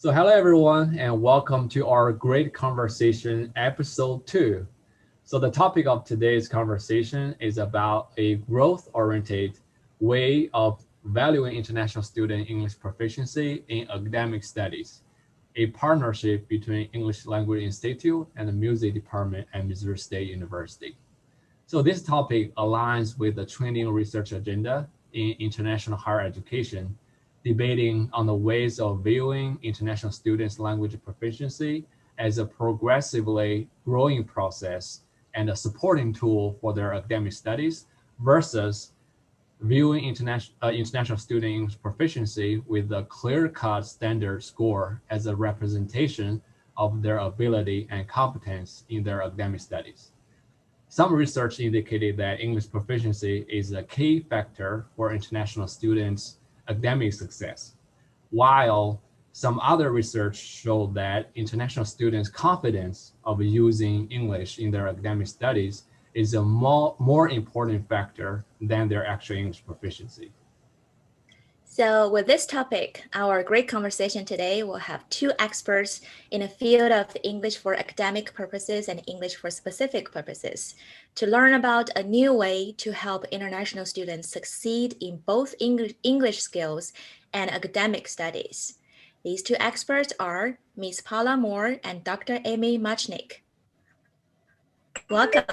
So hello everyone and welcome to our Great Conversation episode 2. So the topic of today's conversation is about a growth-oriented way of valuing international student English proficiency in academic studies, a partnership between English Language Institute and the Music Department at Missouri State University. So this topic aligns with the training research agenda in international higher education, debating on the ways of viewing international students' language proficiency as a progressively growing process and a supporting tool for their academic studies versus viewing international student English proficiency with a clear-cut standard score as a representation of their ability and competence in their academic studies. Some research indicated that English proficiency is a key factor for international students' academic success, while some other research showed that international students' confidence of using English in their academic studies is a more important factor than their actual English proficiency. So with this topic, our great conversation today will have two experts in the field of English for academic purposes and English for specific purposes to learn about a new way to help international students succeed in both English skills and academic studies. These two experts are Ms. Paula Moore and Dr. Amy Muchnick. Welcome.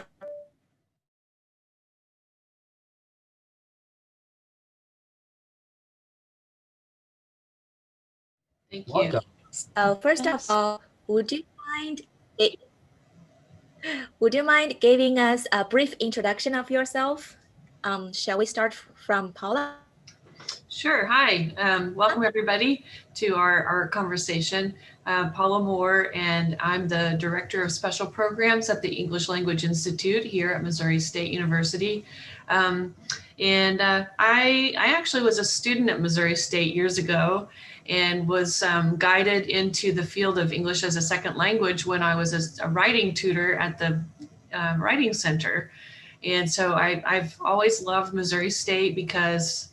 Thank you. Welcome. So first of all, would you mind giving us a brief introduction of yourself? Shall we start from Paula? Sure. Hi. Welcome everybody to our conversation. Paula Moore, and I'm the Director of Special Programs at the English Language Institute here at Missouri State University. I actually was a student at Missouri State years ago and was guided into the field of English as a second language when I was a writing tutor at the Writing Center. And so I've always loved Missouri State because,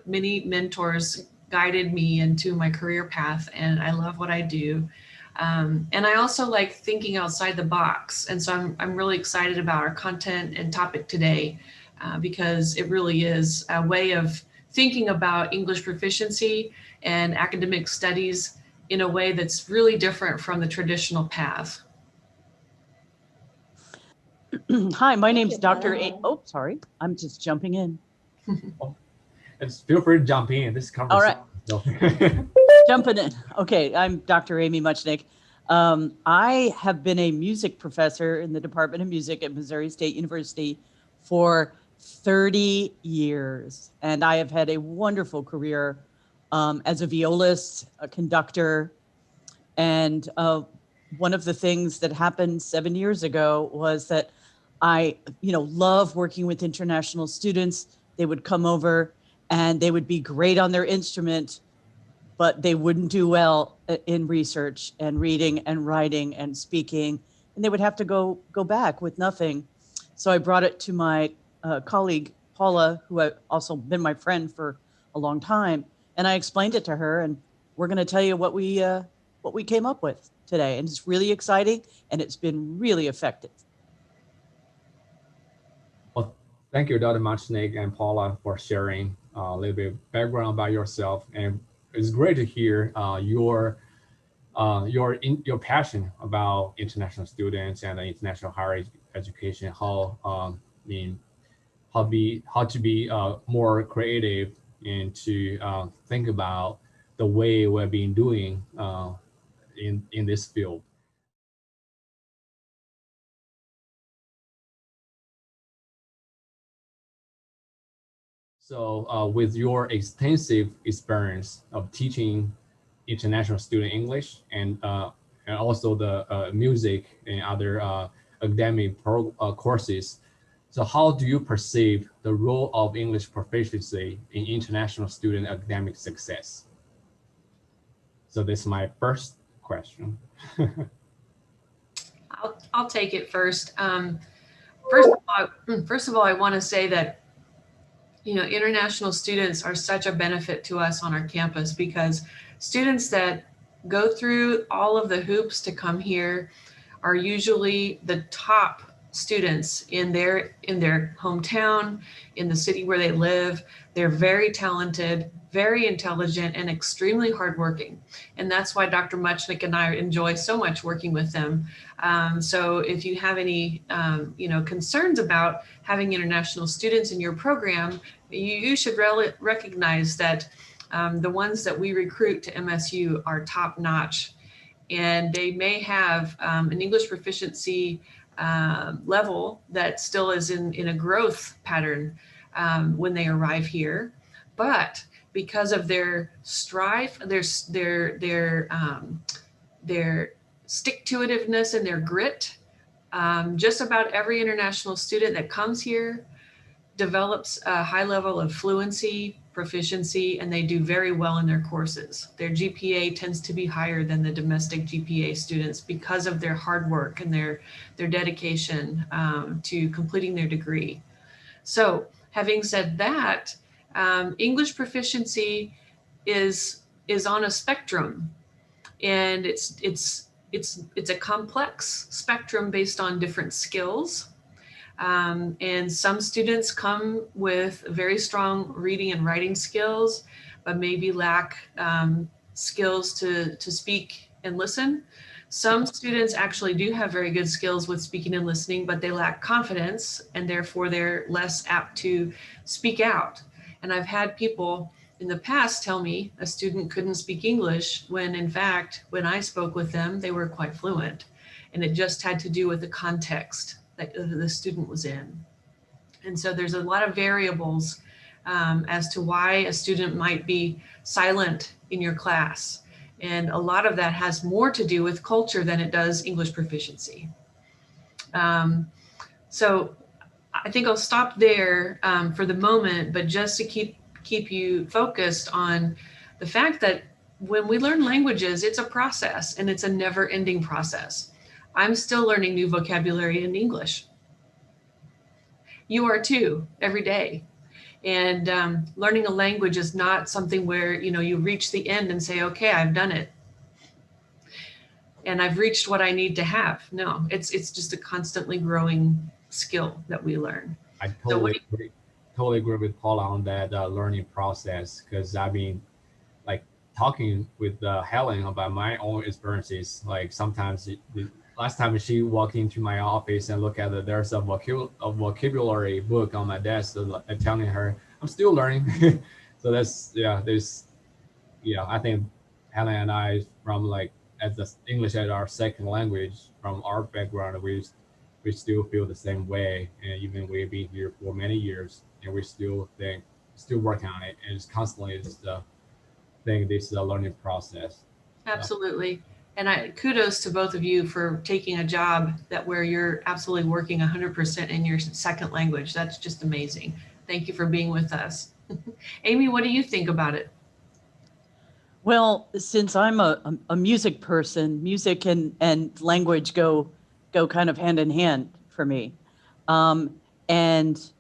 many mentors guided me into my career path, and I love what I do. And I also like thinking outside the box. And so I'm really excited about our content and topic today because it really is a way of thinking about English proficiency and academic studies in a way that's really different from the traditional path. Hi, my name's Dr. Oh, sorry. I'm just jumping in. Feel free to jump in. This conversation. All right. Jumping in. Okay, I'm Dr. Amy Muchnick. I have been a music professor in the Department of Music at Missouri State University for 30 years. And I have had a wonderful career as a violist, a conductor. And one of the things that happened 7 years ago was that I, love working with international students. They would come over and they would be great on their instrument, but they wouldn't do well in research and reading and writing and speaking. And they would have to go back with nothing. So I brought it to my colleague, Paula, who had also been my friend for a long time. And I explained it to her, and we're going to tell you what we came up with today. And it's really exciting, and it's been really effective. Well, thank you, Dr. Muchnick and Paula, for sharing a little bit of background about yourself. And it's great to hear your passion about international students and international higher education. How to be more creative and to think about the way we've been doing in this field. So with your extensive experience of teaching international student English and also the music and other academic courses, so how do you perceive the role of English proficiency in international student academic success? So this is my first question. I'll take it first. First of all, I want to say that international students are such a benefit to us on our campus because students that go through all of the hoops to come here are usually the top students in their hometown, in the city where they live. They're very talented, very intelligent, and extremely hardworking. And that's why Dr. Muchnick and I enjoy so much working with them. So if you have any concerns about having international students in your program, you should recognize that the ones that we recruit to MSU are top notch. And they may have an English proficiency level that still is in a growth pattern when they arrive here. But because of their strive, their stick-to-itiveness and their grit, just about every international student that comes here develops a high level of fluency, proficiency, and they do very well in their courses. Their GPA tends to be higher than the domestic GPA students because of their hard work and their dedication to completing their degree. So having said that, English proficiency is on a spectrum, and it's a complex spectrum based on different skills. And some students come with very strong reading and writing skills, but maybe lack skills to speak and listen. Some students actually do have very good skills with speaking and listening, but they lack confidence, and therefore they're less apt to speak out. And I've had people in the past tell me a student couldn't speak English when, in fact, when I spoke with them, they were quite fluent. And it just had to do with the context that the student was in. And so there's a lot of variables as to why a student might be silent in your class. And a lot of that has more to do with culture than it does English proficiency. So I think I'll stop there for the moment, but just to keep you focused on the fact that when we learn languages, it's a process, and it's a never-ending process. I'm still learning new vocabulary in English. You are too, every day. And learning a language is not something where you reach the end and say, okay, I've done it, and I've reached what I need to have. No, it's just a constantly growing skill that we learn. I totally agree with Paula on that learning process, because I've been like talking with Helen about my own experiences. Like sometimes last time she walked into my office and looked at it, there's a vocabulary book on my desk, telling her I'm still learning. So that's I think Helen and I, from like as the English as our second language, from our background, we still feel the same way. And even we've been here for many years, and we still working on it, and it's constantly this is a learning process. Absolutely. And kudos to both of you for taking a job where you're absolutely working 100% in your second language. That's just amazing. Thank you for being with us. Amy, what do you think about it? Well, since I'm a music person, music and language go kind of hand in hand for me. And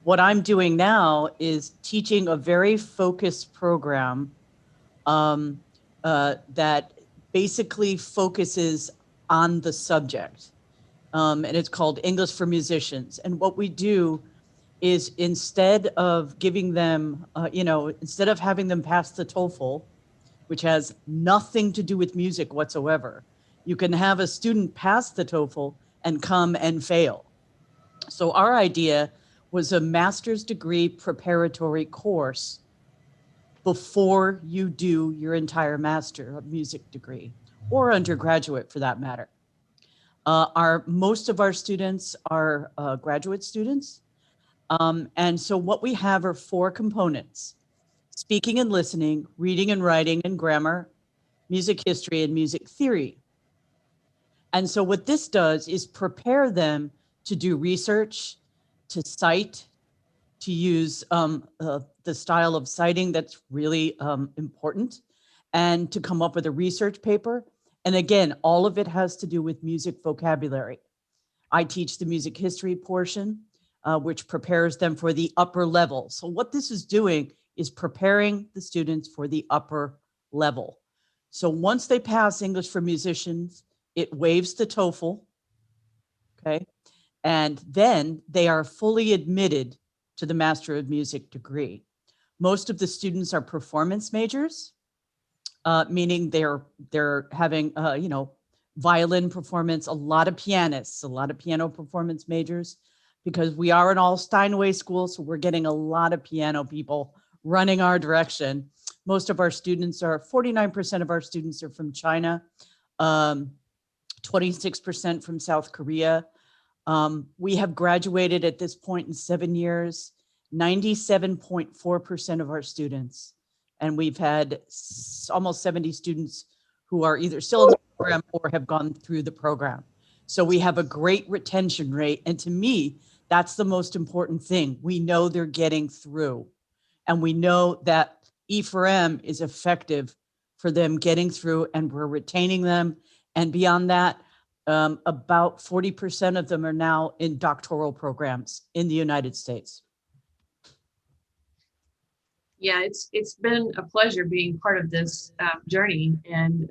what I'm doing now is teaching a very focused program that basically focuses on the subject. And it's called English for Musicians. And what we do is, instead of giving them, instead of having them pass the TOEFL, which has nothing to do with music whatsoever, you can have a student pass the TOEFL and come and fail. So our idea was a master's degree preparatory course before you do your entire master of music degree, or undergraduate for that matter. Most of our students are graduate students. And so what we have are 4 components: speaking and listening, reading and writing and grammar, music history, and music theory. And so what this does is prepare them to do research, to cite, to use the style of citing that's really important, and to come up with a research paper. And again, all of it has to do with music vocabulary. I teach the music history portion, which prepares them for the upper level. So what this is doing is preparing the students for the upper level. So once they pass English for Musicians, it waives the TOEFL, okay? And then they are fully admitted to the Master of Music degree. Most of the students are performance majors, meaning they're having, violin performance, a lot of pianists, a lot of piano performance majors, because we are an all Steinway school, so we're getting a lot of piano people running our direction. Most of our students 49% of our students are from China, 26% from South Korea. We have graduated at this point in 7 years, 97.4% of our students. And we've had almost 70 students who are either still in the program or have gone through the program. So we have a great retention rate. And to me, that's the most important thing. We know they're getting through. And we know that E4M is effective for them getting through, and we're retaining them. And beyond that, about 40% of them are now in doctoral programs in the United States. Yeah, it's been a pleasure being part of this journey, and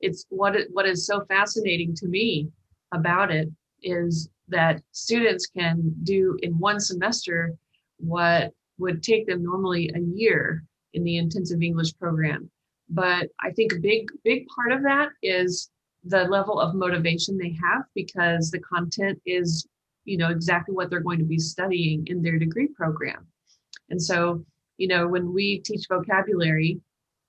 it's what is so fascinating to me about it is that students can do in one semester what would take them normally a year in the intensive English program. But I think a big part of that is the level of motivation they have, because the content is, exactly what they're going to be studying in their degree program. And so, when we teach vocabulary,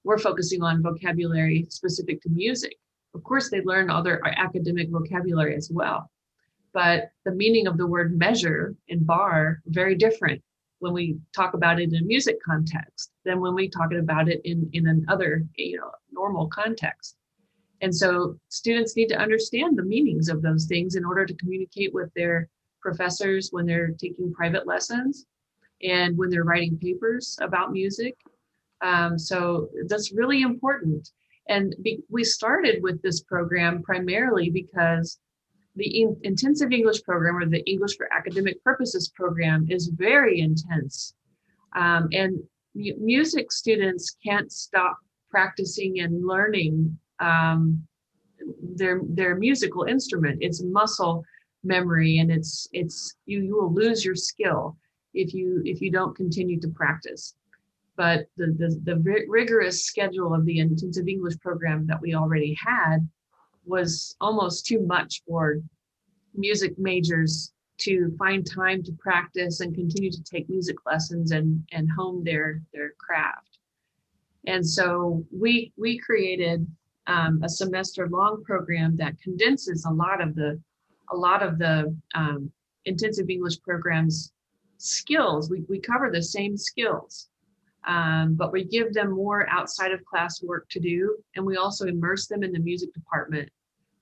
we're focusing on vocabulary specific to music. Of course, they learn other academic vocabulary as well. But the meaning of the word measure and bar are very different when we talk about it in a music context than when we talk about it in another, normal context. And so students need to understand the meanings of those things in order to communicate with their professors when they're taking private lessons and when they're writing papers about music. So that's really important. And we started with this program primarily because the intensive English program, or the English for Academic Purposes program, is very intense. And music students can't stop practicing and learning their musical instrument. It's muscle memory, and it's you will lose your skill if you don't continue to practice. But the rigorous schedule of the intensive English program that we already had was almost too much for music majors to find time to practice and continue to take music lessons and hone their craft. And so we created a semester-long program that condenses a lot of the intensive English program's skills. We cover the same skills, but we give them more outside of class work to do, and we also immerse them in the music department.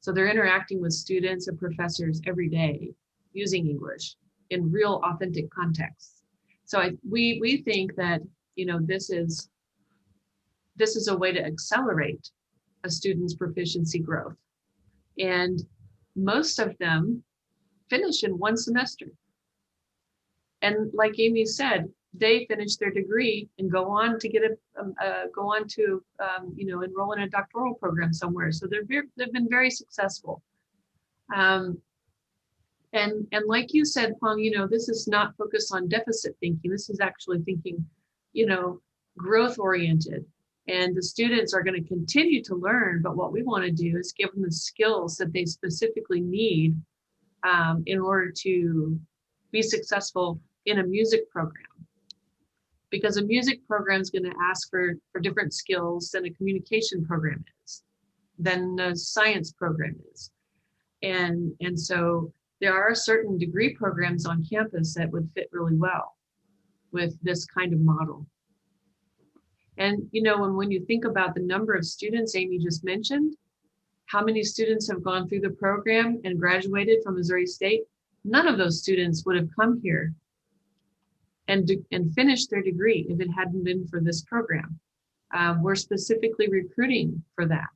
So they're interacting with students and professors every day using English in real, authentic contexts. So we think that this is a way to accelerate a student's proficiency growth, and most of them finish in one semester. And like Amy said, they finish their degree and go on to enroll in a doctoral program somewhere. So they've been very successful. And like you said, Peng, this is not focused on deficit thinking. This is actually thinking, growth oriented. And the students are going to continue to learn, but what we want to do is give them the skills that they specifically need in order to be successful in a music program. Because a music program is going to ask for different skills than a communication program is, than a science program is. And so there are certain degree programs on campus that would fit really well with this kind of model. And when you think about the number of students Amy just mentioned, how many students have gone through the program and graduated from Missouri State? None of those students would have come here and finished their degree if it hadn't been for this program. We're specifically recruiting for that.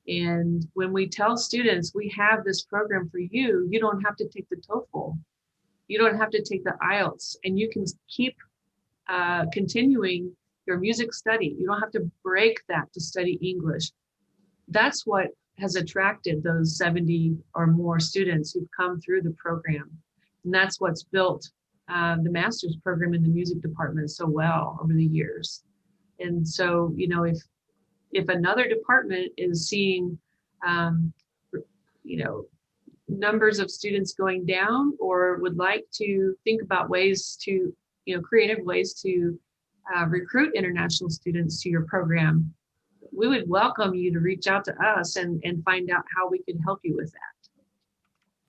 And when we tell students, we have this program for you, you don't have to take the TOEFL, you don't have to take the IELTS, and you can keep continuing your music study. You don't have to break that to study English. That's what has attracted those 70 or more students who've come through the program. And that's what's built the master's program in the music department so well over the years. And so, you know, if another department is seeing, you know, numbers of students going down, or would like to think about ways to, you know, creative ways to recruit international students to your program, we would welcome you to reach out to us and find out how we can help you with that.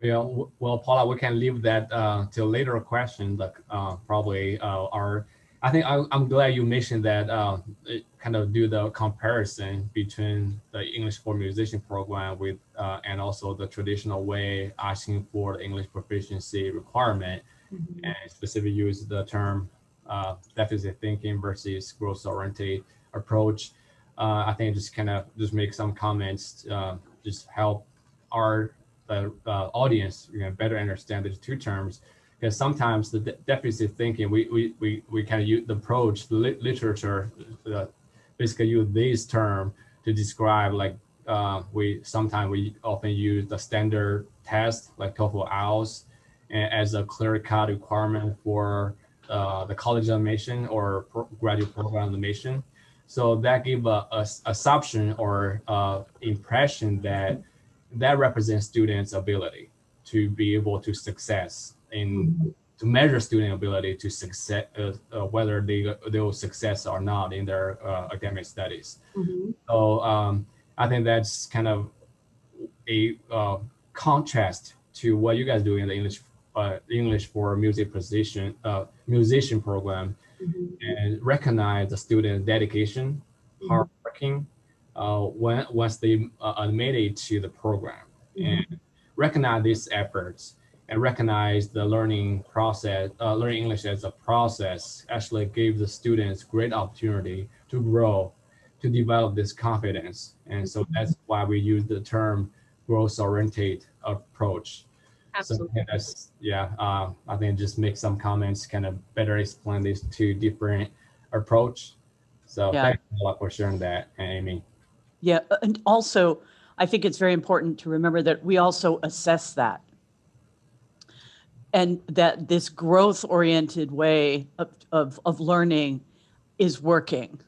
Yeah, well, Paula, we can leave that till later question. Like probably I think I'm glad you mentioned that. Kind of do the comparison between the English for Musician program with and also the traditional way asking for the English proficiency requirement, and specifically use the term deficit thinking versus growth-oriented approach. I think just kind of just make some comments, just help our audience, you know, better understand these two terms, because sometimes the deficit thinking, we kind of use the approach, the literature, basically use this term to describe, like we often use the standard test like TOEFL IELTS as a clear-cut requirement for the college admission or graduate program admission. So that give a assumption or impression that represents students' ability to be able to success in to measure student ability to success, whether they will success or not in their academic studies. So I think that's kind of a contrast to what you guys do in the English for Music musician program, and recognize the student's dedication, hard working, once they admitted to the program, and recognize these efforts, and recognize the learning process, learning English as a process actually gave the students great opportunity to grow, to develop this confidence. And so that's why we use the term growth-oriented approach. Absolutely. So that's, yeah, I think just make some comments, kind of better explain these two different approach. So thanks a lot for sharing that, Amy. Yeah, and also I think it's very important to remember that we also assess that, and that this growth-oriented way of learning is working,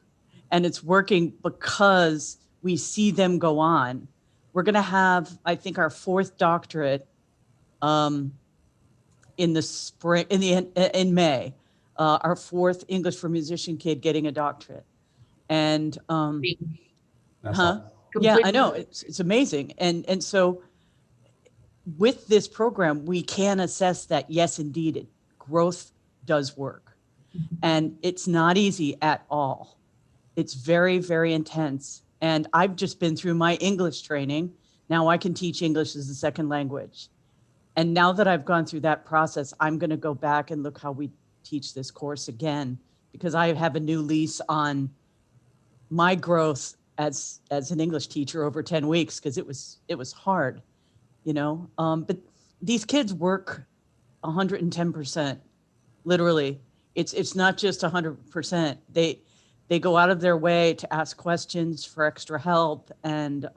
and it's working because we see them go on. We're going to have, I think, our 4th doctorate in the spring, in May, our 4th English for Musician kid getting a doctorate. And yeah, I know, it's amazing. And so with this program, we can assess that, yes, indeed, growth does work. And it's not easy at all. It's very, very intense. And I've just been through my English training. Now I can teach English as a second language. And now that I've gone through that process, I'm going to go back and look how we teach this course again, because I have a new lease on my growth as an English teacher over 10 weeks, because it was hard, you know. But these kids work 110%, literally. It's not just 100%. They go out of their way to ask questions for extra help, and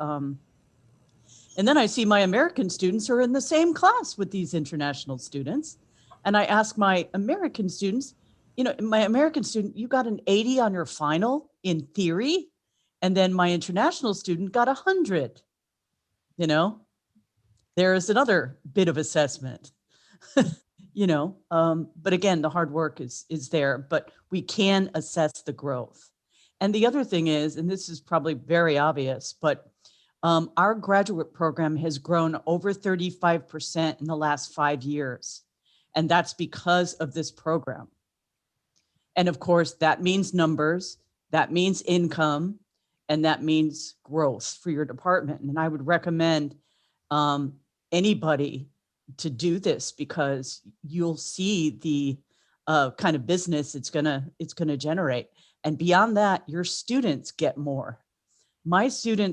then I see my American students are in the same class with these international students. And I ask my American students, you know, my American student, you got an 80 on your final in theory. And then my international student got 100, you know, there's another bit of assessment, you know, but again, the hard work is there, but we can assess the growth. And the other thing is, and this is probably very obvious, but our graduate program has grown over 35% in the last 5 years. And that's because of this program. And of course, that means numbers, that means income, and that means growth for your department. And I would recommend anybody to do this, because you'll see the kind of business it's gonna generate. And beyond that, your students get more. My American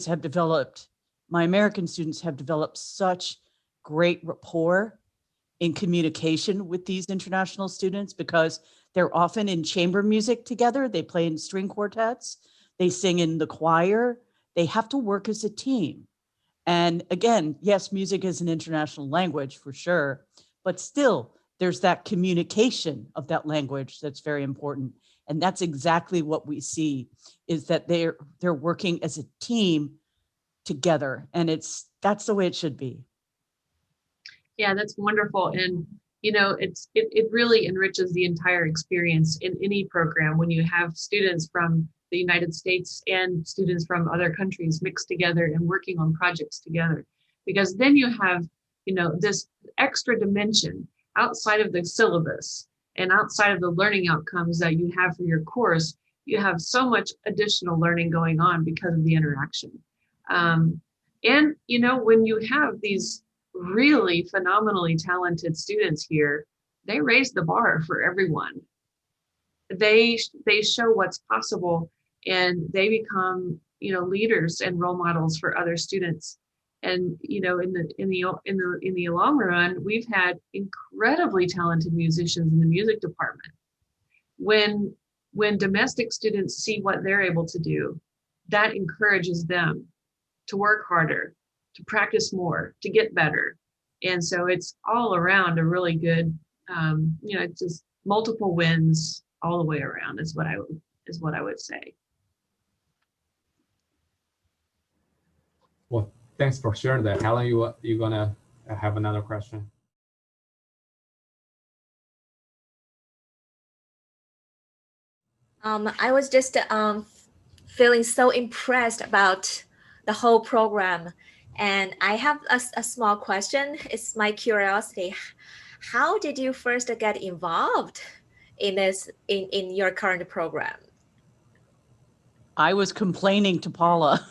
students have developed such great rapport in communication with these international students because they're often in chamber music together. They play in string quartets, they sing in the choir. They have to work as a team. And again, yes, music is an international language for sure, but still there's that communication of that language that's very important. And that's exactly what we see, is that they're working as a team together. And that's the way it should be. Yeah, that's wonderful. And it really enriches the entire experience in any program when you have students from the United States and students from other countries mixed together and working on projects together. Because then you have, this extra dimension outside of the syllabus and outside of the learning outcomes that you have for your course. You have so much additional learning going on because of the interaction. And when you have these really phenomenally talented students here, they raise the bar for everyone. They show what's possible, and they become leaders and role models for other students. And in the long run, we've had incredibly talented musicians in the music department. When domestic students see what they're able to do, that encourages them to work harder, to practice more, to get better. And so it's all around a really good, it's just multiple wins all the way around is what I would say. Well, thanks for sharing that. Helen, you gonna have another question? I was just feeling so impressed about the whole program. And I have a small question. It's my curiosity. How did you first get involved in this, in your current program? I was complaining to Paula.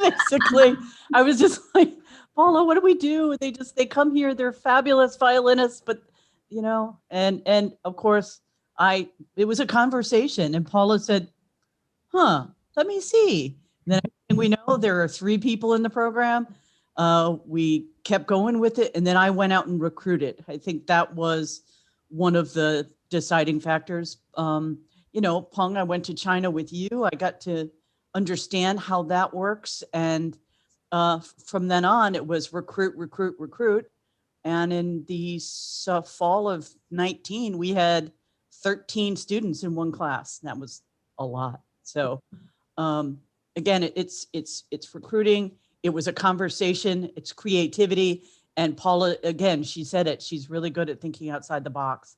Basically, I was just like, Paula, what do we do? They come here, they're fabulous violinists, but and of course it was a conversation, and Paula said, let me see. And then we know there are 3 people in the program. We kept going with it, and then I went out and recruited. I think that was one of the deciding factors. Peng, I went to China with you. I got to understand how that works. And from then on, it was recruit. And in the fall of 19, we had 13 students in one class. That was a lot. So again, it's recruiting. It was a conversation. It's creativity. And Paula, again, she said it. She's really good at thinking outside the box.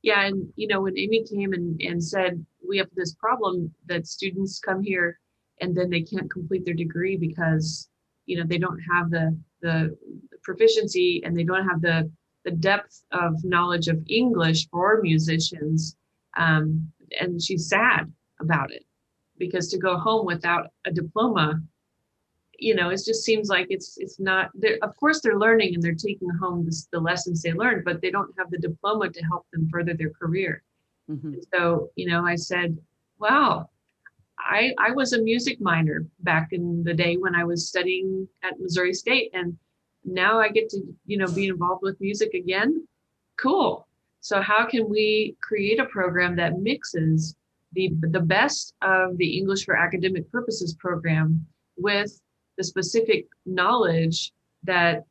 Yeah, and when Amy came and said, we have this problem that students come here and then they can't complete their degree because they don't have the proficiency and they don't have the depth of knowledge of English for musicians, and she's sad about it, because to go home without a diploma, it just seems like it's not there. Of course they're learning and they're taking home the lessons they learned, but they don't have the diploma to help them further their career. Mm-hmm. So I said, wow, I was a music minor back in the day when I was studying at Missouri State, and now I get to be involved with music again. Cool. So how can we create a program that mixes the best of the English for Academic Purposes program with the specific knowledge that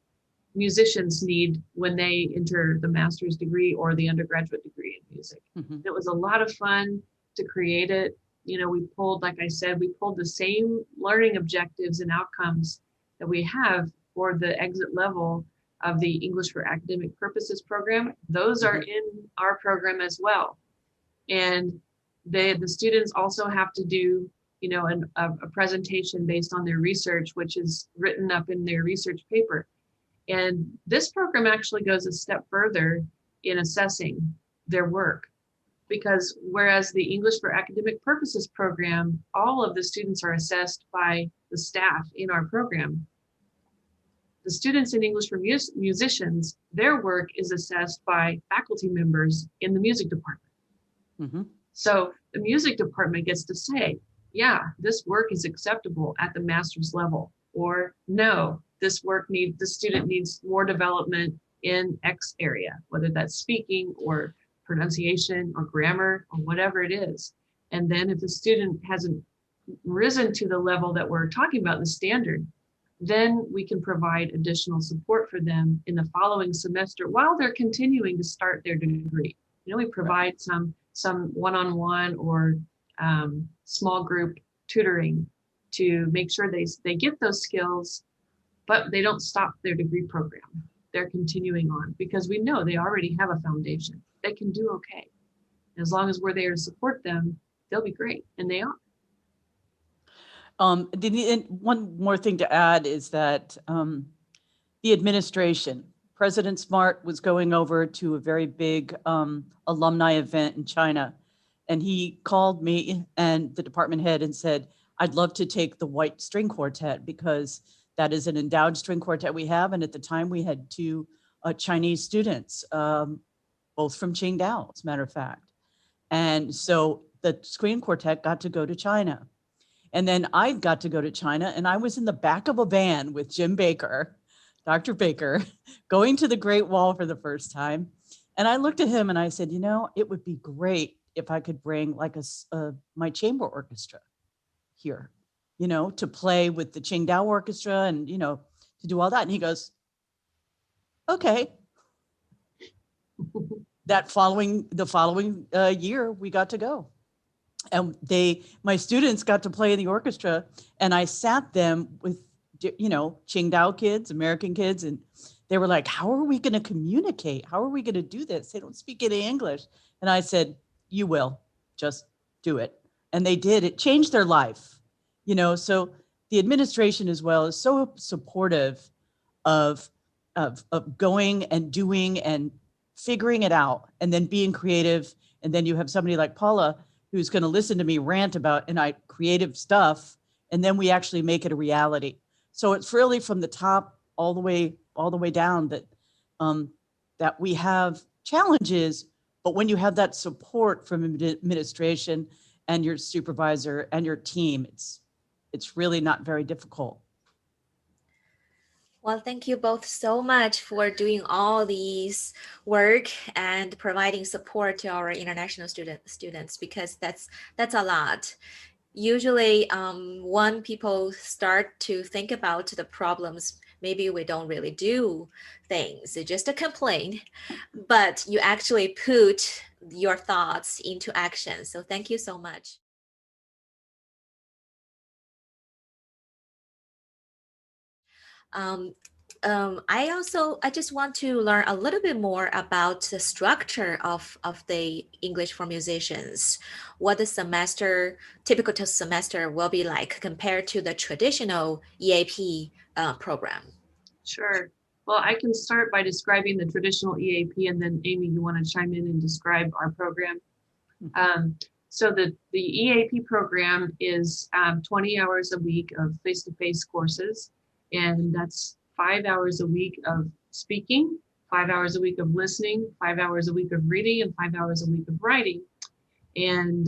musicians need when they enter the master's degree or the undergraduate degree in music. Mm-hmm. It was a lot of fun to create it. We pulled, like I said, the same learning objectives and outcomes that we have for the exit level of the English for Academic Purposes program. Those are in our program as well. And the students also have to do a presentation based on their research, which is written up in their research paper. And this program actually goes a step further in assessing their work, because whereas the English for Academic Purposes program, all of the students are assessed by the staff in our program. The students in English for musicians, their work is assessed by faculty members in the music department. Mm-hmm. So the music department gets to say, yeah, this work is acceptable at the master's level, or no, the student needs more development in X area, whether that's speaking or pronunciation or grammar or whatever it is. And then if the student hasn't risen to the level that we're talking about in the standard, then we can provide additional support for them in the following semester while they're continuing to start their degree. You know, we provide some one-on-one or small group tutoring to make sure they get those skills, but they don't stop their degree program. They're continuing on because we know they already have a foundation. They can do okay. As long as we're there to support them, they'll be great, and they are. One more thing to add is that the administration, President Smart was going over to a very big alumni event in China, and he called me and the department head and said, I'd love to take the white string quartet because that is an endowed string quartet we have. And at the time we had two Chinese students, both from Qingdao, as a matter of fact. And so the string quartet got to go to China. And then I got to go to China, and I was in the back of a van with Jim Baker, Dr. Baker, going to the Great Wall for the first time. And I looked at him and I said, you know, it would be great if I could bring like my chamber orchestra here, you know, to play with the Qingdao Orchestra and, you know, to do all that. And he goes, okay. The following year, we got to go. And my students got to play in the orchestra, and I sat them with, you know, Qingdao kids, American kids, and they were like, how are we going to communicate? How are we going to do this? They don't speak any English. And I said, you will, just do it. And they did. It changed their life, you know. So the administration as well is so supportive of going and doing and figuring it out and then being creative. And then you have somebody like Paula who's going to listen to me rant about creative stuff, and then we actually make it a reality. So it's really from the top all the way down that we have challenges, but when you have that support from administration and your supervisor and your team, it's really not very difficult. Well, thank you both so much for doing all these work and providing support to our international students, because that's a lot. Usually, when people start to think about the problems, maybe we don't really do things, it's just a complaint, but you actually put your thoughts into action. So thank you so much. I just want to learn a little bit more about the structure of the English for Musicians. What the typical semester will be like compared to the traditional EAP program. Sure. Well, I can start by describing the traditional EAP, and then Amy, you want to chime in and describe our program. So the EAP program is 20 hours a week of face-to-face courses, and that's 5 hours a week of speaking, 5 hours a week of listening, 5 hours a week of reading, and 5 hours a week of writing. And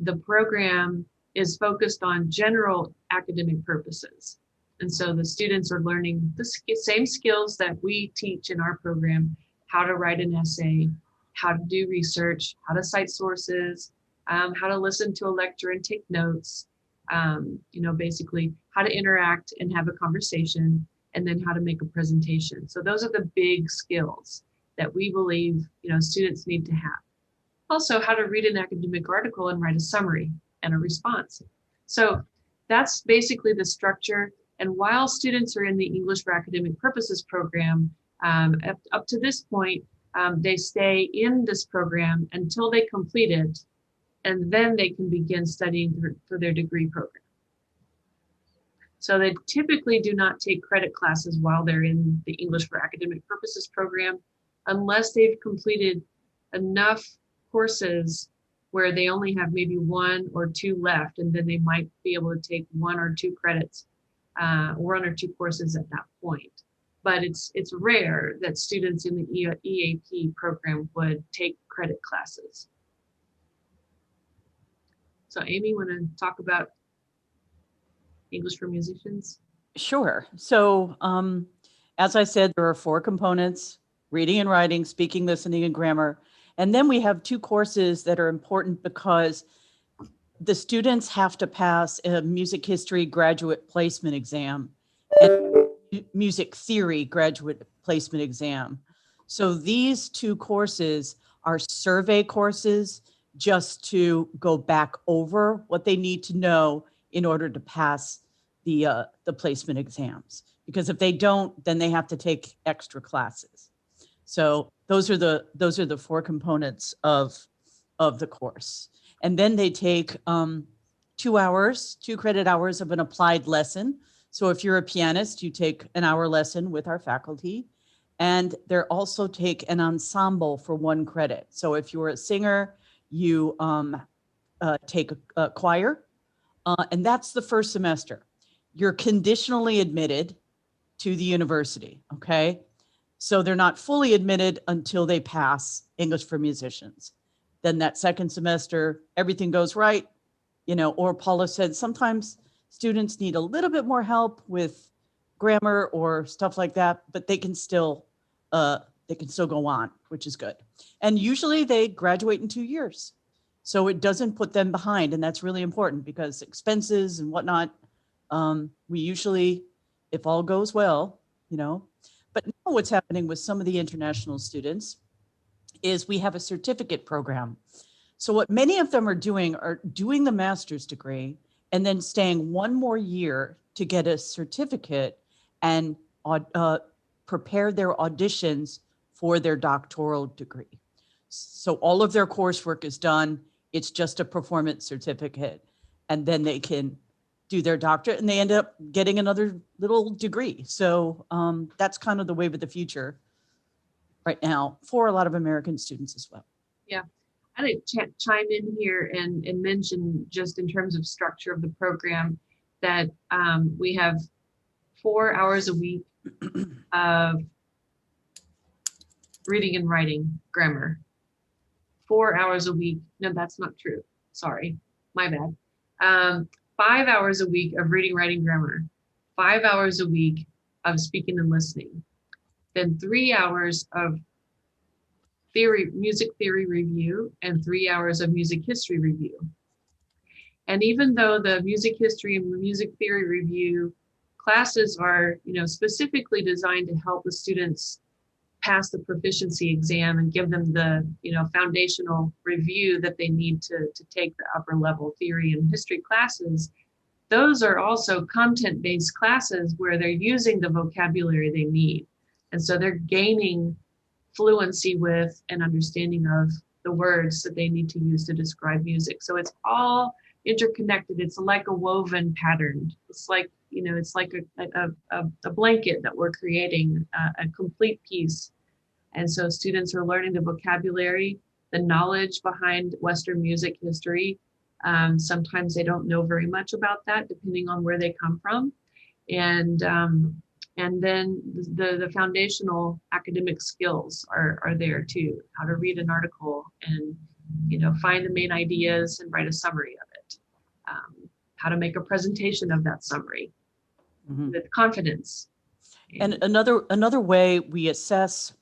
the program is focused on general academic purposes. And so the students are learning the same skills that we teach in our program: how to write an essay, how to do research, how to cite sources, how to listen to a lecture and take notes, basically how to interact and have a conversation, and then how to make a presentation. So those are the big skills that we believe, students need to have. Also, how to read an academic article and write a summary and a response. So that's basically the structure. And while students are in the English for Academic Purposes program, up to this point, they stay in this program until they complete it, and then they can begin studying for their degree program. So they typically do not take credit classes while they're in the English for Academic Purposes program, unless they've completed enough courses where they only have maybe 1 or 2 left, and then they might be able to take 1 or 2 credits, 1 or 2 courses at that point. But it's rare that students in the EAP program would take credit classes. So Amy, want to talk about English for Musicians? Sure. So, as I said, there are 4 components: reading and writing, speaking, listening, and grammar. And then we have 2 courses that are important because the students have to pass a music history graduate placement exam and music theory graduate placement exam. So these 2 courses are survey courses just to go back over what they need to know in order to pass the placement exams. Because if they don't, then they have to take extra classes. So those are the 4 components of the course. And then they take 2 hours, 2 credit hours of an applied lesson. So if you're a pianist, you take an hour lesson with our faculty. And they also take an ensemble for 1 credit. So if you're a singer, you take a choir, and that's the first semester. You're conditionally admitted to the university, okay? So they're not fully admitted until they pass English for Musicians. Then that second semester, everything goes right, or Paula said, sometimes students need a little bit more help with grammar or stuff like that, but they can still go on, which is good. And usually they graduate in 2 years. So it doesn't put them behind. And that's really important because expenses and whatnot, we usually, if all goes well, but now what's happening with some of the international students is we have a certificate program. So what many of them are doing the master's degree and then staying 1 more year to get a certificate and prepare their auditions for their doctoral degree. So all of their coursework is done. It's just a performance certificate. And then they can do their doctorate and they end up getting another little degree. So that's kind of the wave of the future right now for a lot of American students as well. Yeah, I'd like to chime in here and mention just in terms of structure of the program that we have 4 hours a week of reading and writing grammar. 4 hours a week. No, that's not true. Sorry, my bad. 5 hours a week of reading, writing, grammar. 5 hours a week of speaking and listening. Then 3 hours of music theory review and 3 hours of music history review. And even though the music history and music theory review classes are, specifically designed to help the students pass the proficiency exam and give them the, foundational review that they need to take the upper level theory and history classes, those are also content-based classes where they're using the vocabulary they need. And so they're gaining fluency with and understanding of the words that they need to use to describe music. So it's all interconnected. It's like a woven pattern. It's like, it's like a blanket that we're creating, a complete piece. And so students are learning the vocabulary, the knowledge behind Western music history. Sometimes they don't know very much about that, depending on where they come from. And then the foundational academic skills are there too. How to read an article and, find the main ideas and write a summary of it. How to make a presentation of that summary with confidence. And another way we assess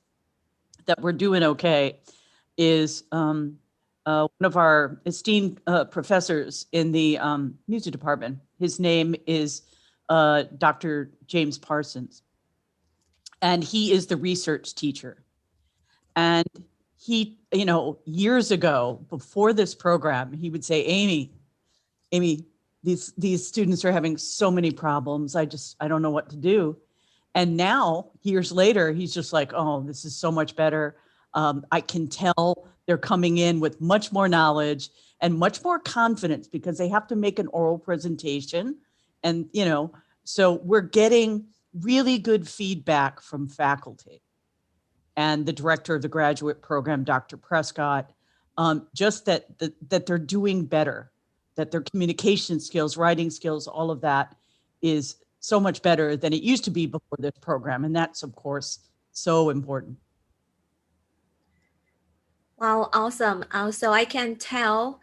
that we're doing okay is one of our esteemed professors in the music department. His name is Dr. James Parsons, and he is the research teacher. And he, years ago, before this program, he would say, Amy, these students are having so many problems. I don't know what to do. And now, years later, he's just like, oh, this is so much better. I can tell they're coming in with much more knowledge and much more confidence because they have to make an oral presentation. And, so we're getting really good feedback from faculty. And the director of the graduate program, Dr. Prescott, just that they're doing better, that their communication skills, writing skills, all of that is so much better than it used to be before this program. And that's, of course, so important. Wow, awesome. So I can tell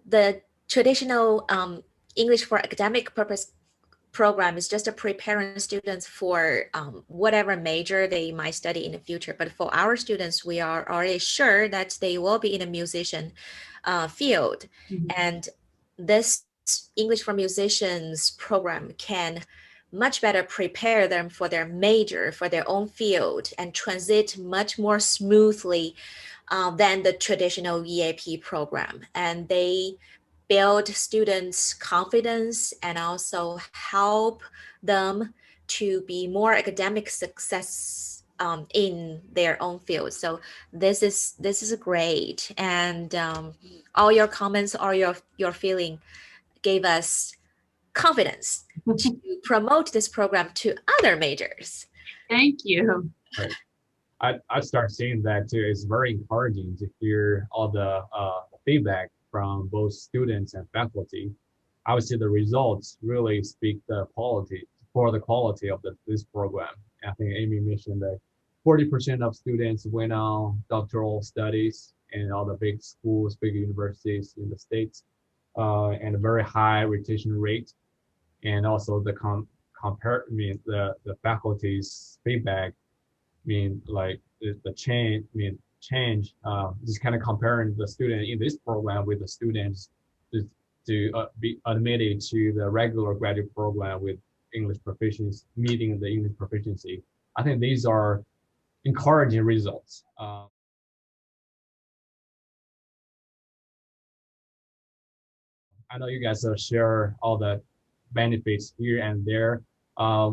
the traditional English for academic purpose program is just preparing students for whatever major they might study in the future. But for our students, we are already sure that they will be in a musician field. Mhm. And this English for Musicians program can much better prepare them for their major, for their own field, and transit much more smoothly than the traditional EAP program. And they build students' confidence and also help them to be more academic success in their own field. So this is great, and all your comments, all your feeling gave us confidence to promote this program to other majors. Thank you. Right. I start seeing that too. It's very encouraging to hear all the feedback from both students and faculty. Obviously, the results really speak the quality of this program. I think Amy mentioned that 40% of students went on doctoral studies in all the big schools, big universities in the States, and a very high retention rate. And also the the faculty's feedback like the change, just kind of comparing the student in this program with the students to be admitted to the regular graduate program with English proficiency, meeting the English proficiency. I think these are encouraging results. I know you guys share all the benefits here and there. I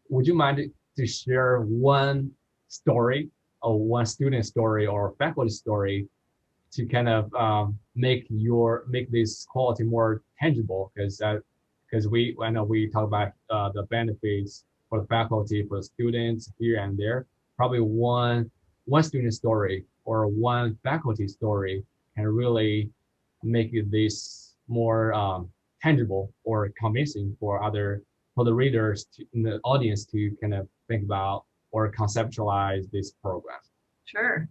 would you mind to share one story or one student story or faculty story to kind of make this quality more tangible? Because I know we talk about the benefits for the faculty, for the students here and there. Probably one student story or one faculty story can really make this more tangible or convincing for the readers in the audience to kind of think about or conceptualize this program. Sure.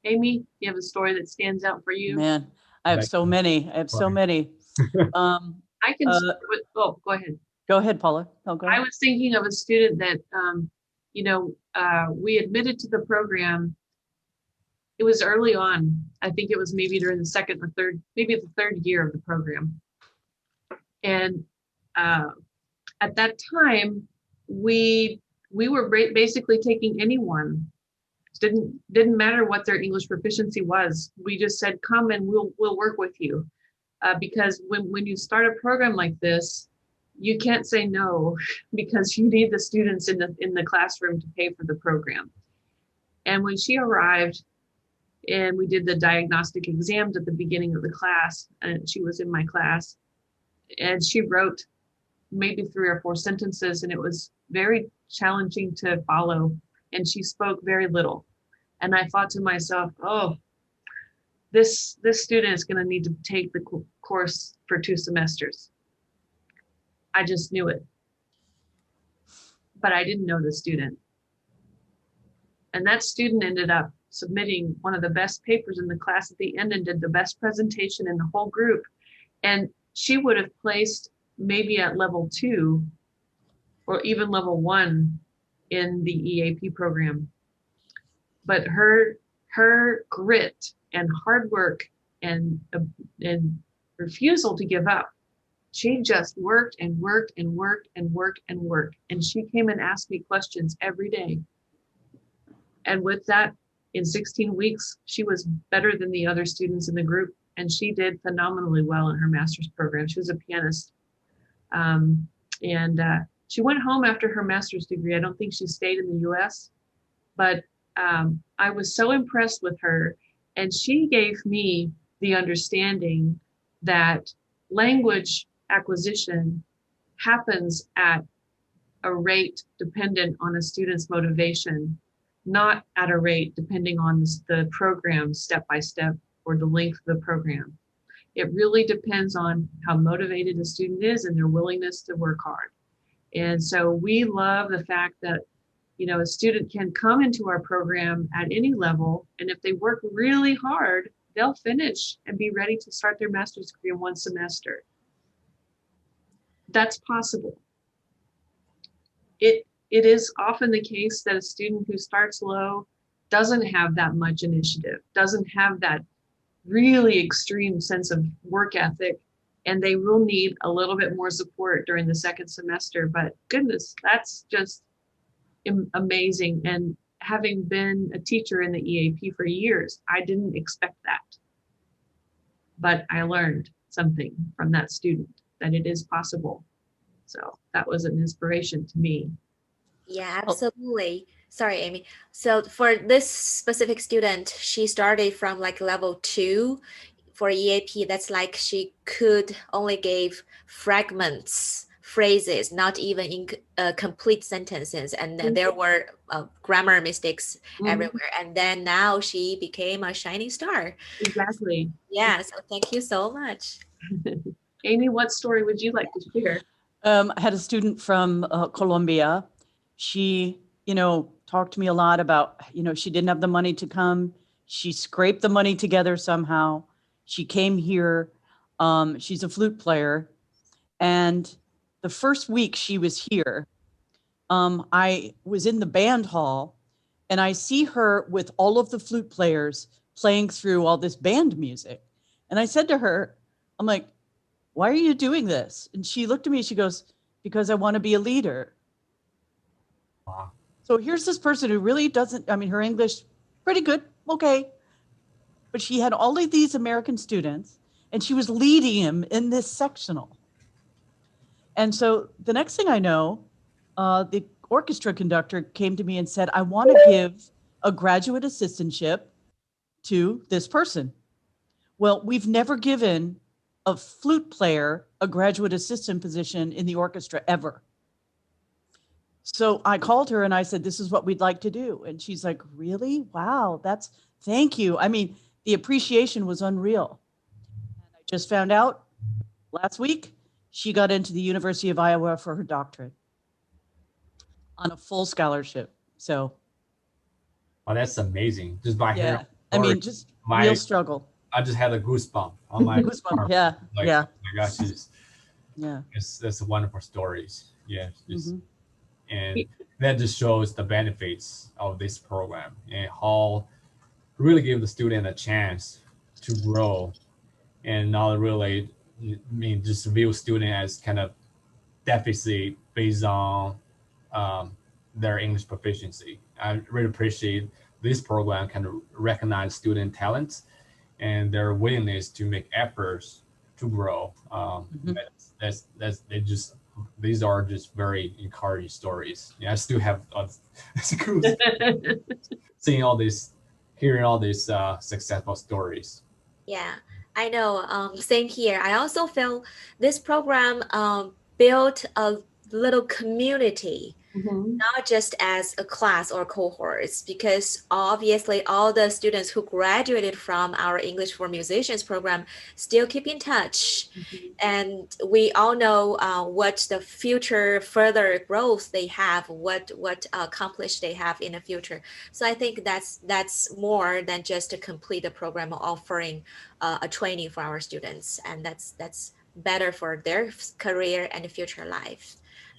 Amy, you have a story that stands out for you? Man, I have so many. I have so many. I can start with, oh, go ahead. Go ahead, Paula. No, go ahead. I was thinking of a student that, we admitted to the program. It was early on. I think it was maybe during the second or third, maybe the third year of the program. And at that time, we were basically taking anyone. Didn't matter what their English proficiency was. We just said, come and we'll work with you. Because when you start a program like this, you can't say no because you need the students in the classroom to pay for the program. And when she arrived and we did the diagnostic exams at the beginning of the class, and she was in my class, and she wrote maybe 3 or 4 sentences, and it was very challenging to follow, and she spoke very little. And I thought to myself, oh, this student is going to need to take the course for 2 semesters. I just knew it. But I didn't know the student. And that student ended up submitting one of the best papers in the class at the end and did the best presentation in the whole group. And she would have placed maybe at level 2 or even level 1 in the EAP program. But her grit and hard work and refusal to give up, she just worked and worked and worked and worked and worked. And she came and asked me questions every day. And with that, in 16 weeks, she was better than the other students in the group. And she did phenomenally well in her master's program. She was a pianist. She went home after her master's degree. I don't think she stayed in the US, but I was so impressed with her. And she gave me the understanding that language acquisition happens at a rate dependent on a student's motivation, not at a rate depending on the program step by step or the length of the program. It really depends on how motivated a student is and their willingness to work hard. And so we love the fact that, a student can come into our program at any level, and if they work really hard, they'll finish and be ready to start their master's degree in 1 semester. that's possible. It is often the case that a student who starts low doesn't have that much initiative, doesn't have that really extreme sense of work ethic, and they will need a little bit more support during the second semester. But goodness, that's just amazing. And having been a teacher in the EAP for years, I didn't expect that. But I learned something from that student, that it is possible. So that was an inspiration to me. Yeah, absolutely. Sorry, Amy. So for this specific student, she started from like level 2 for EAP. That's like she could only give fragments, phrases, not even in complete sentences. And then there were grammar mistakes everywhere. And then now she became a shining star. Exactly. Yeah, so thank you so much. Amy, what story would you like to share? I had a student from Colombia. She, talked to me a lot about, she didn't have the money to come. She scraped the money together somehow. She came here. She's a flute player. And the first week she was here, I was in the band hall and I see her with all of the flute players playing through all this band music. And I said to her, I'm like, why are you doing this? And she looked at me, she goes, because I want to be a leader. Wow. So here's this person who really doesn't, her English, pretty good, okay. But she had all of these American students and she was leading them in this sectional. And so the next thing I know, the orchestra conductor came to me and said, I want to give a graduate assistantship to this person. Well, we've never given a flute player a graduate assistant position in the orchestra ever. So I called her and I said, this is what we'd like to do. And she's like, really? Wow, thank you. The appreciation was unreal. And I just found out last week, she got into the University of Iowa for her doctorate on a full scholarship. So. Oh, that's amazing. Just by hearing. Just real struggle. I just had a goosebump on my goosebump. Yeah. Yeah. Oh my gosh, that's wonderful stories. Yeah. And that just shows the benefits of this program and how really give the student a chance to grow and not really just view student as kind of deficit based on their English proficiency. I really appreciate this program can recognize student talents and their willingness to make efforts to grow. These are just very encouraging stories. Yeah, I still have seeing all this, hearing all these successful stories. Yeah, I know. Same here. I also feel this program built a little community. Not just as a class or cohorts, because obviously all the students who graduated from our English for Musicians program still keep in touch. And we all know what the future further growth they have, what accomplished they have in the future. So I think that's more than just to complete a program offering a training for our students. And that's better for their career and future life.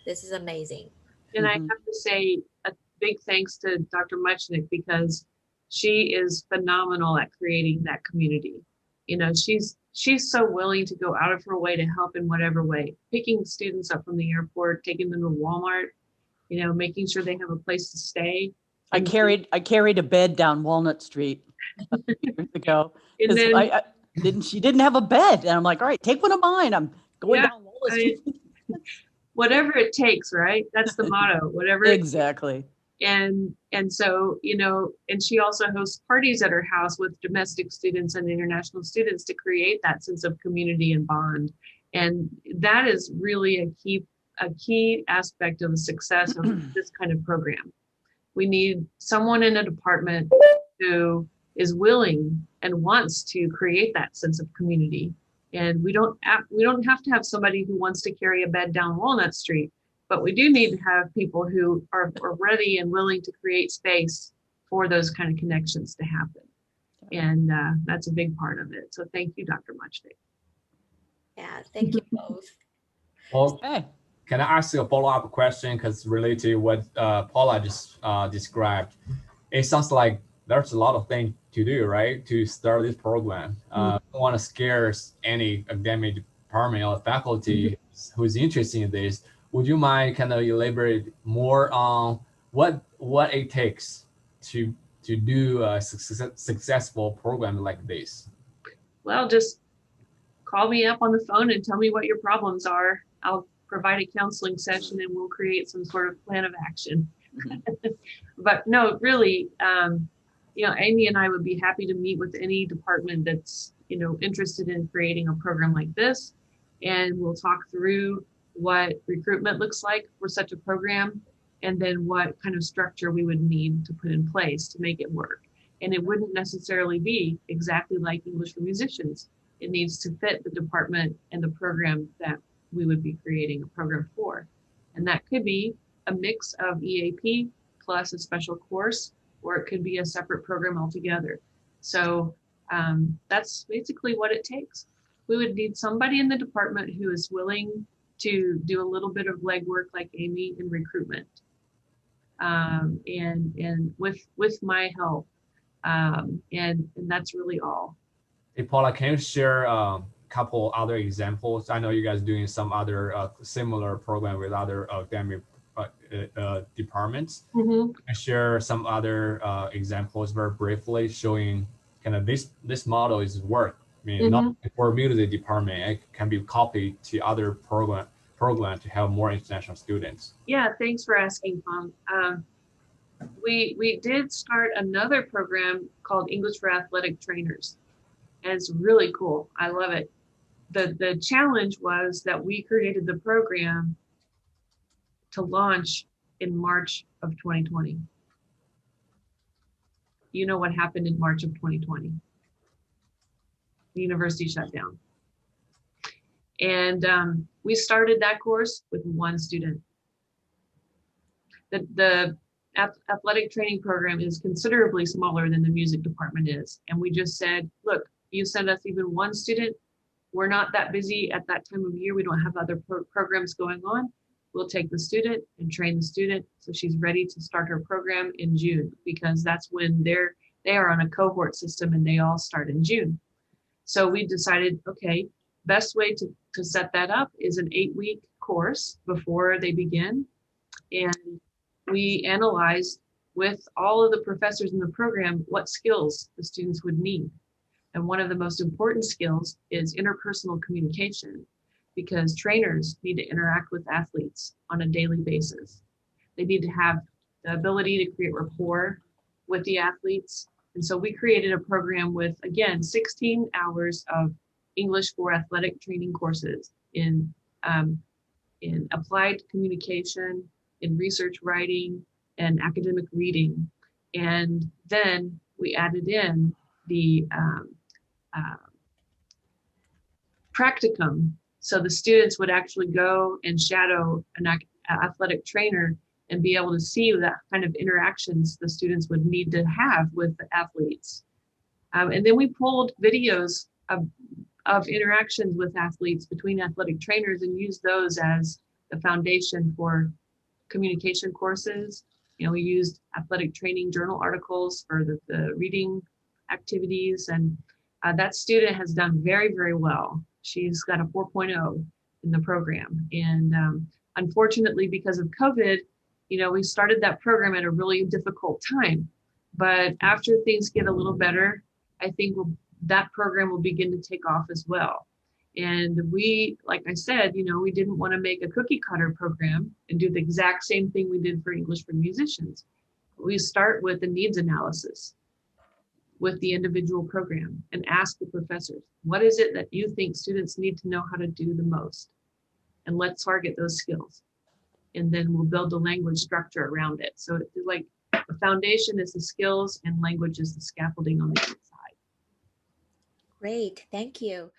This is amazing. And I have to say a big thanks to Dr. Muchnick, because she is phenomenal at creating that community. She's so willing to go out of her way to help in whatever way, picking students up from the airport, taking them to Walmart, making sure they have a place to stay. I carried a bed down Walnut Street years ago. And then, she didn't have a bed. And I'm like, all right, take one of mine. I'm going down Walnut Street. Whatever it takes, right? That's the motto, whatever. Exactly. And so, and she also hosts parties at her house with domestic students and international students to create that sense of community and bond. And that is really a key aspect of the success of this kind of program. We need someone in a department who is willing and wants to create that sense of community. And we don't have to have somebody who wants to carry a bed down Walnut Street, but we do need to have people who are ready and willing to create space for those kind of connections to happen. And that's a big part of it. So thank you, Dr. Muchnick. Yeah, thank you both. Well, Hey. can I ask you a follow-up question? Because related to what Paula just described, it sounds like there's a lot of things to do, right, to start this program. Don't want to scare any academic department or faculty who's interested in this. Would you mind kind of elaborate more on what it takes to do a successful program like this? Well, just call me up on the phone and tell me what your problems are. I'll provide a counseling session and we'll create some sort of plan of action. But no, really, Amy and I would be happy to meet with any department that's, interested in creating a program like this. And we'll talk through what recruitment looks like for such a program, and then what kind of structure we would need to put in place to make it work. And it wouldn't necessarily be exactly like English for Musicians. It needs to fit the department and the program that we would be creating a program for. And that could be a mix of EAP plus a special course, or it could be a separate program altogether. So that's basically what it takes. We would need somebody in the department who is willing to do a little bit of legwork like Amy in recruitment, and with my help, and that's really all. Hey, Paula, can you share a couple other examples? I know you guys doing some other similar program with other academic departments. Mm-hmm. And share some other examples very briefly showing kind of this model is work. I mean, not for music department, it can be copied to other program to have more international students. Yeah, thanks for asking, Peng. We did start another program called English for Athletic Trainers, and it's really cool. I love it. The challenge was that we created the program to launch in March of 2020. You know what happened in March of 2020? The university shut down. And we started that course with one student. The athletic training program is considerably smaller than the music department is. And we just said, look, you send us even one student, we're not that busy at that time of year. We don't have other programs going on. We'll take the student and train the student so she's ready to start her program in June, because that's when they are on a cohort system and they all start in June. So we decided, okay, best way to set that up is an 8-week course before they begin. And we analyzed with all of the professors in the program what skills the students would need. And one of the most important skills is interpersonal communication, because trainers need to interact with athletes on a daily basis. They need to have the ability to create rapport with the athletes. And so we created a program with, again, 16 hours of English for athletic training courses in applied communication, in research writing, and academic reading. And then we added in the practicum. So the students would actually go and shadow an athletic trainer and be able to see that kind of interactions the students would need to have with the athletes. And then we pulled videos of interactions with athletes between athletic trainers and used those as the foundation for communication courses. We used athletic training journal articles for the reading activities, and that student has done very, very well. She's got a 4.0 in the program. And unfortunately, because of COVID, we started that program at a really difficult time. But after things get a little better, I think that program will begin to take off as well. And we, like I said, we didn't want to make a cookie cutter program and do the exact same thing we did for English for Musicians. We start with the needs analysis with the individual program and ask the professors, what is it that you think students need to know how to do the most? And let's target those skills. And then we'll build the language structure around it. So it's like the foundation is the skills and language is the scaffolding on the inside. Great, thank you.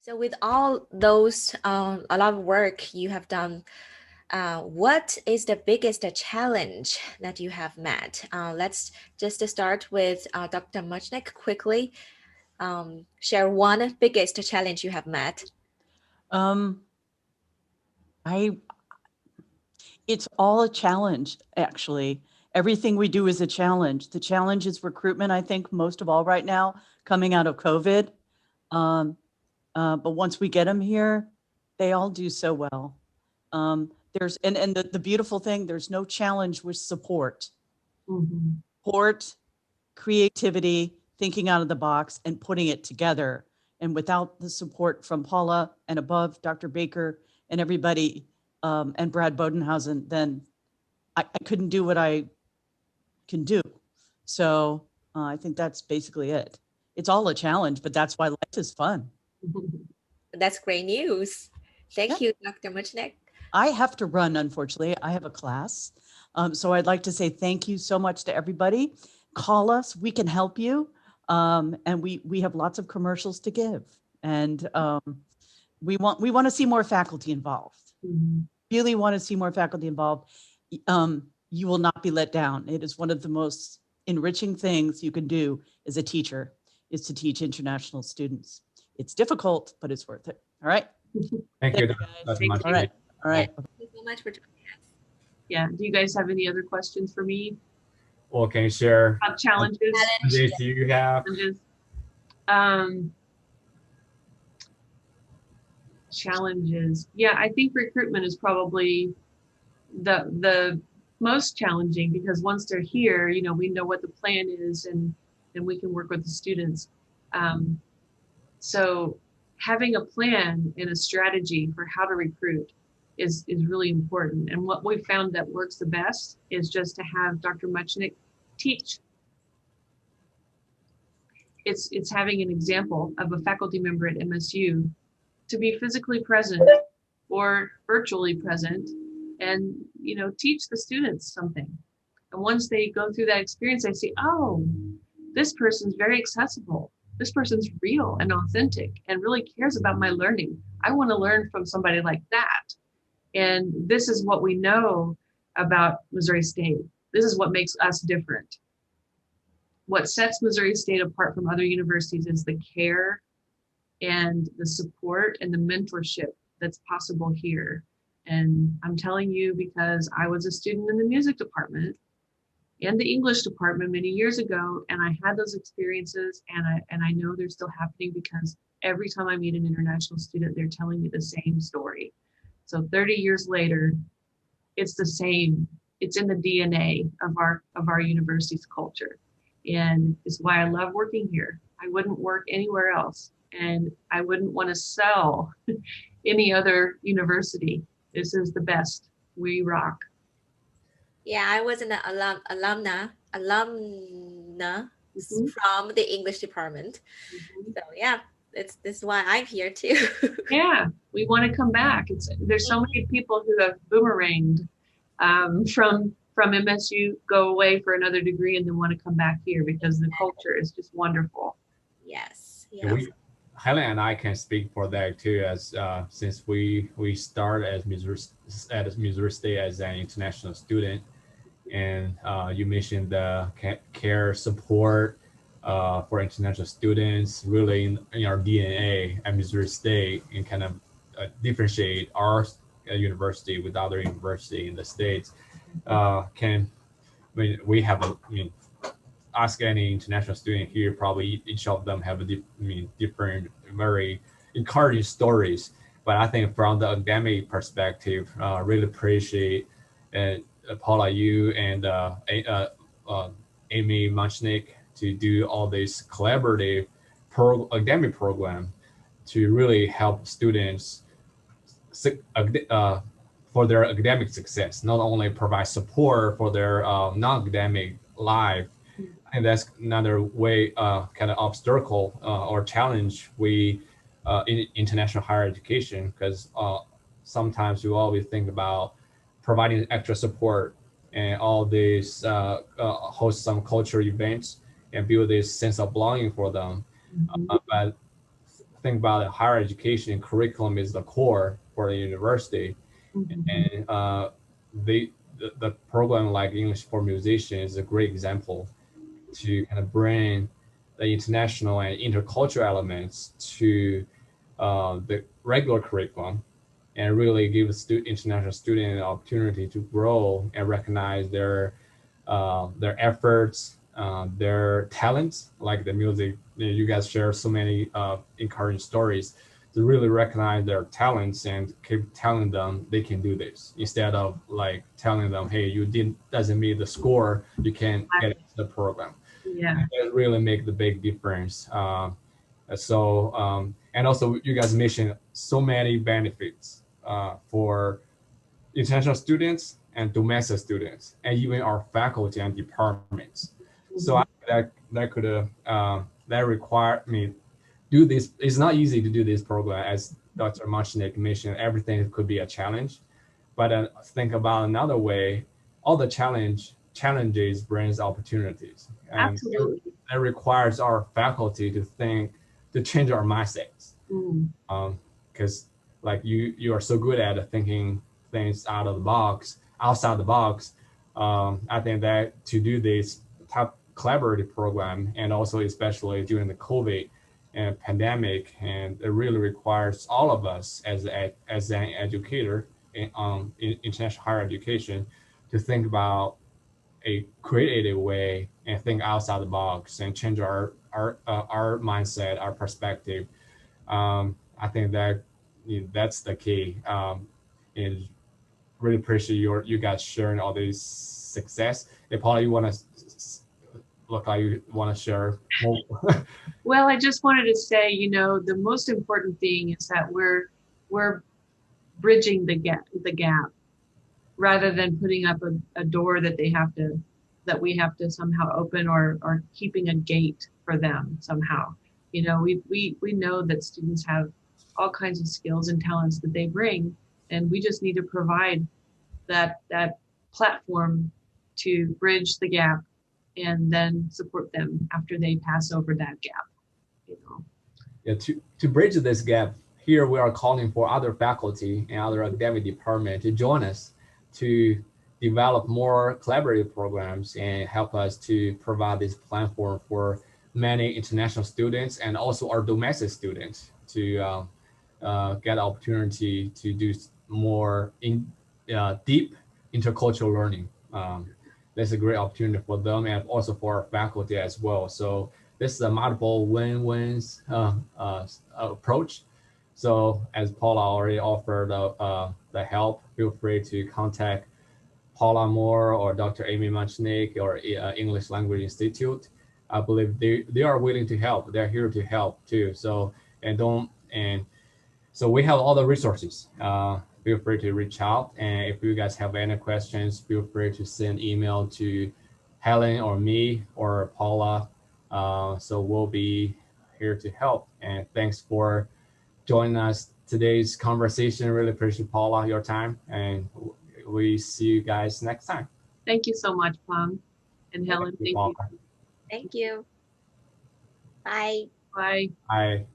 So with all those, a lot of work you have done, What is the biggest challenge that you have met? Let's just start with Dr. Muchnick quickly. Share one biggest challenge you have met. It's all a challenge, actually. Everything we do is a challenge. The challenge is recruitment, I think, most of all right now, coming out of COVID. But once we get them here, they all do so well. There's and the beautiful thing, there's no challenge with support. Support, creativity, thinking out of the box, and putting it together. And without the support from Paula and above, Dr. Baker and everybody, and Brad Bodenhausen, then I couldn't do what I can do. So I think that's basically it. It's all a challenge, but that's why life is fun. That's great news. Thank you, Dr. Muchnick. I have to run, unfortunately. I have a class. So I'd like to say thank you so much to everybody. Call us, we can help you. And we have lots of commercials to give. And we want to see more faculty involved. Really want to see more faculty involved. You will not be let down. It is one of the most enriching things you can do as a teacher, is to teach international students. It's difficult, but it's worth it. All right. Thank you. All right. All right. Thank you so much for joining us. Yeah. Do you guys have any other questions for me? Or can you share Challenges? challenges you have? Challenges. Yeah, I think recruitment is probably the most challenging, because once they're here, we know what the plan is, and we can work with the students. So having a plan and a strategy for how to recruit is really important. And what we found that works the best is just to have Dr. Muchnick teach. It's having an example of a faculty member at MSU to be physically present or virtually present, and teach the students something. And once they go through that experience, they see, oh, this person's very accessible. This person's real and authentic and really cares about my learning. I want to learn from somebody like that. And this is what we know about Missouri State. This is what makes us different. What sets Missouri State apart from other universities is the care and the support and the mentorship that's possible here. And I'm telling you, because I was a student in the music department and the English department many years ago, and I had those experiences, and I know they're still happening, because every time I meet an international student, they're telling me the same story. So 30 years later, it's the same. It's in the DNA of our university's culture. And it's why I love working here. I wouldn't work anywhere else, and I wouldn't want to sell any other university. This is the best. We rock. Yeah, I was an alumna from the English department. So yeah, this is why I'm here too. Yeah, we want to come back. There's so many people who have boomeranged from MSU, go away for another degree, and then want to come back here because the culture is just wonderful. Yes. Helen and I can speak for that too, as since we started at Missouri State as an international student, and you mentioned the care support for international students, really in our DNA at Missouri State, and kind of differentiate our university with other university in the States. Ask any international student here, probably each of them have different, very encouraging stories. But I think from the academic perspective, really appreciate Paula, you and Amy Muchnick to do all this collaborative academic program to really help students for their academic success, not only provide support for their non-academic life. And that's another way, kind of obstacle or challenge we in international higher education, because sometimes we always think about providing extra support and all these host some cultural events and build this sense of belonging for them. But think about it, higher education curriculum is the core for the university. And the program like English for Musicians is a great example to kind of bring the international and intercultural elements to the regular curriculum, and really give international student an opportunity to grow and recognize their efforts, their talents, like the music. You guys share so many encouraging stories, to really recognize their talents and keep telling them they can do this, instead of like telling them, hey, you doesn't meet the score, you can't get into the program. Yeah. It really make the big difference. And also you guys mentioned so many benefits for international students and domestic students, and even our faculty and departments. So I think that require me do this. It's not easy to do this program, as Dr. Muchnick mentioned. Everything could be a challenge, but think about another way. All the challenges brings opportunities, and Absolutely. that requires our faculty to change our mindsets. Because like you are so good at thinking things outside the box. I think that to do this type collaborative program, and also especially during the COVID and pandemic, and it really requires all of us as an educator in international higher education to think about a creative way and think outside the box and change our mindset, our perspective. I think that's the key. And really appreciate you guys sharing all this success. Hey, Paula, you want to look like you want to share more? Well, I just wanted to say, you know, the most important thing is that we're bridging the gap rather than putting up a door that we have to somehow open, or keeping a gate for them somehow. You know, we know that students have all kinds of skills and talents that they bring, and we just need to provide that platform to bridge the gap, and then support them after they pass over that gap, you know. Yeah, to bridge this gap, here we are calling for other faculty and other academic department to join us to develop more collaborative programs and help us to provide this platform for many international students and also our domestic students to get opportunity to do more deep intercultural learning. That's a great opportunity for them and also for our faculty as well. So this is a multiple win-wins approach. So as Paula already offered the help, feel free to contact Paula Moore or Dr. Amy Muchnick or English Language Institute. I believe they are willing to help. They're here to help too. So so we have all the resources. Feel free to reach out. And if you guys have any questions, feel free to send email to Helen or me or Paula. So we'll be here to help. And thanks for joining us today's conversation. Really appreciate, Paula, your time. And we see you guys next time. Thank you so much, Peng and Helen. Thank you. Thank you. Bye. Bye. Bye.